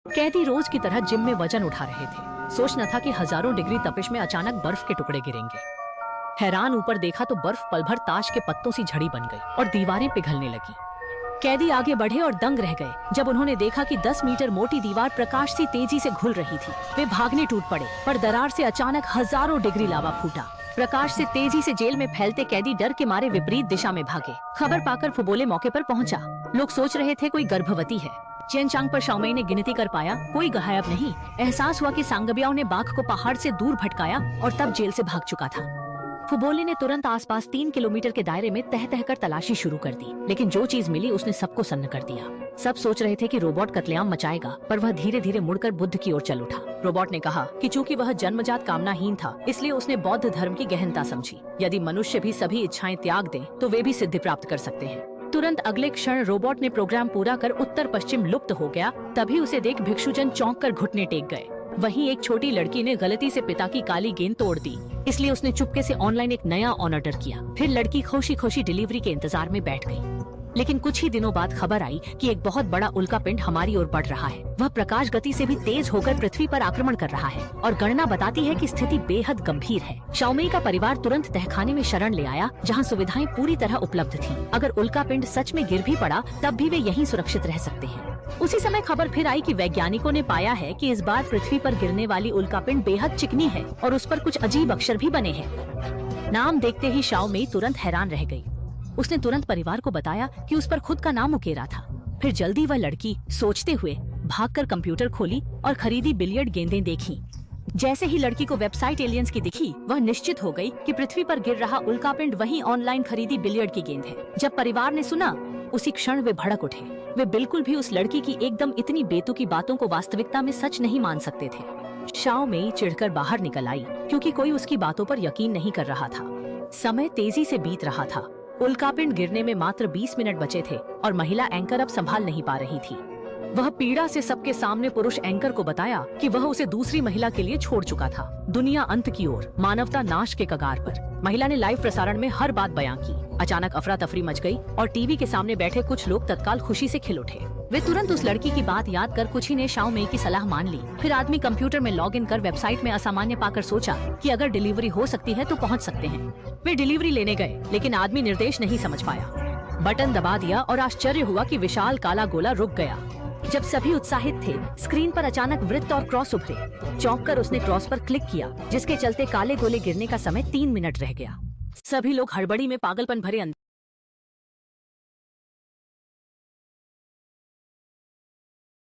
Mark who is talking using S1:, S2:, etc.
S1: कैदी रोज की तरह जिम में वजन उठा रहे थे। सोच न था कि हजारों डिग्री तपिश में अचानक बर्फ के टुकड़े गिरेंगे। हैरान ऊपर देखा तो बर्फ पल भर ताश के पत्तों सी झड़ी बन गई और दीवारें पिघलने लगी। कैदी आगे बढ़े और दंग रह गए जब उन्होंने देखा कि 10 मीटर मोटी दीवार प्रकाश से तेजी से घुल रही थी। वे भागने टूट पड़े, पर दरार से अचानक हजारों डिग्री लावा फूटा। प्रकाश से तेजी से जेल में फैलते कैदी डर के मारे विपरीत दिशा में भागे। खबर पाकर फुबोले मौके पर पहुंचा। लोग सोच रहे थे कोई गर्भवती है। चेनचांग पर शाओमेई ने गिनती कर पाया, कोई गायब नहीं। एहसास हुआ कि सांगबियाओ ने बाघ को पहाड़ से दूर भटकाया और तब जेल से भाग चुका था। फुबोले ने तुरंत आसपास 3 किलोमीटर के दायरे में तह तह कर तलाशी शुरू कर दी, लेकिन जो चीज मिली उसने सबको सन्न कर दिया। सब सोच रहे थे कि रोबोट कत्लेआम मचाएगा, पर वह धीरे धीरे मुड़कर बुद्ध की ओर चल उठा। रोबोट ने कहा कि चूंकि वह जन्मजात कामनाहीन था, इसलिए उसने बौद्ध धर्म की गहनता समझी। यदि मनुष्य भी सभी इच्छाएं त्याग दें, तो वे भी सिद्धि प्राप्त कर सकते हैं। तुरंत अगले क्षण रोबोट ने प्रोग्राम पूरा कर उत्तर पश्चिम लुप्त हो गया। तभी उसे देख भिक्षुजन चौंक कर घुटने टेक गए। वहीं एक छोटी लड़की ने गलती से पिता की काली गेंद तोड़ दी, इसलिए उसने चुपके से ऑनलाइन एक नया ऑर्डर किया। फिर लड़की खुशी खुशी डिलीवरी के इंतजार में बैठ गई। लेकिन कुछ ही दिनों बाद खबर आई कि एक बहुत बड़ा उल्कापिंड हमारी ओर बढ़ रहा है। वह प्रकाश गति से भी तेज होकर पृथ्वी पर आक्रमण कर रहा है और गणना बताती है कि स्थिति बेहद गंभीर है। शाओमेई का परिवार तुरंत तहखाने में शरण ले आया, जहां सुविधाएं पूरी तरह उपलब्ध थीं। अगर उल्कापिंड सच में गिर भी पड़ा, तब भी वे यहीं सुरक्षित रह सकते हैं। उसी समय खबर फिर आई कि वैज्ञानिकों ने पाया है कि इस बार पृथ्वी पर गिरने वाली उल्कापिंड बेहद चिकनी है और उस पर कुछ अजीब अक्षर भी बने हैं। नाम देखते ही शाओमेई तुरंत हैरान रह गई। उसने तुरंत परिवार को बताया कि उस पर खुद का नाम उकेरा था। फिर जल्दी वह लड़की सोचते हुए भागकर कंप्यूटर खोली और खरीदी बिलियर्ड गेंदें देखी। जैसे ही लड़की को वेबसाइट एलियंस की दिखी, वह निश्चित हो गई कि पृथ्वी पर गिर रहा उल्कापिंड वही ऑनलाइन खरीदी बिलियर्ड की गेंद है। जब परिवार ने सुना, उसी क्षण वे भड़क उठे। वे बिल्कुल भी उस लड़की की एकदम इतनी बेतुकी बातों को वास्तविकता में सच नहीं मान सकते थे। शाओमेई चिढ़कर बाहर निकल आई, क्योंकि कोई उसकी बातों पर यकीन नहीं कर रहा था। समय तेजी से बीत रहा था। उल्कापिंड गिरने में मात्र 20 मिनट बचे थे और महिला एंकर अब संभाल नहीं पा रही थी। वह पीड़ा से सबके सामने पुरुष एंकर को बताया कि वह उसे दूसरी महिला के लिए छोड़ चुका था। दुनिया अंत की ओर, मानवता नाश के कगार पर। महिला ने लाइव प्रसारण में हर बात बयां की। अचानक अफरा तफरी मच गई और टीवी के सामने बैठे कुछ लोग तत्काल खुशी से खिल उठे। वे तुरंत उस लड़की की बात याद कर कुछ ही ने शाओमेई की सलाह मान ली। फिर आदमी कंप्यूटर में लॉग इन कर वेबसाइट में असामान्य पाकर सोचा कि अगर डिलीवरी हो सकती है तो पहुंच सकते हैं। वे डिलीवरी लेने गए, लेकिन आदमी निर्देश नहीं समझ पाया। बटन दबा दिया और आश्चर्य हुआ कि विशाल काला गोला रुक गया। जब सभी उत्साहित थे, स्क्रीन पर अचानक वृत्त और क्रॉस उभरे। चौंक कर उसने क्रॉस पर क्लिक किया, जिसके चलते काले गोले गिरने का समय 3 मिनट रह गया। सभी लोग हड़बड़ी में पागलपन भरे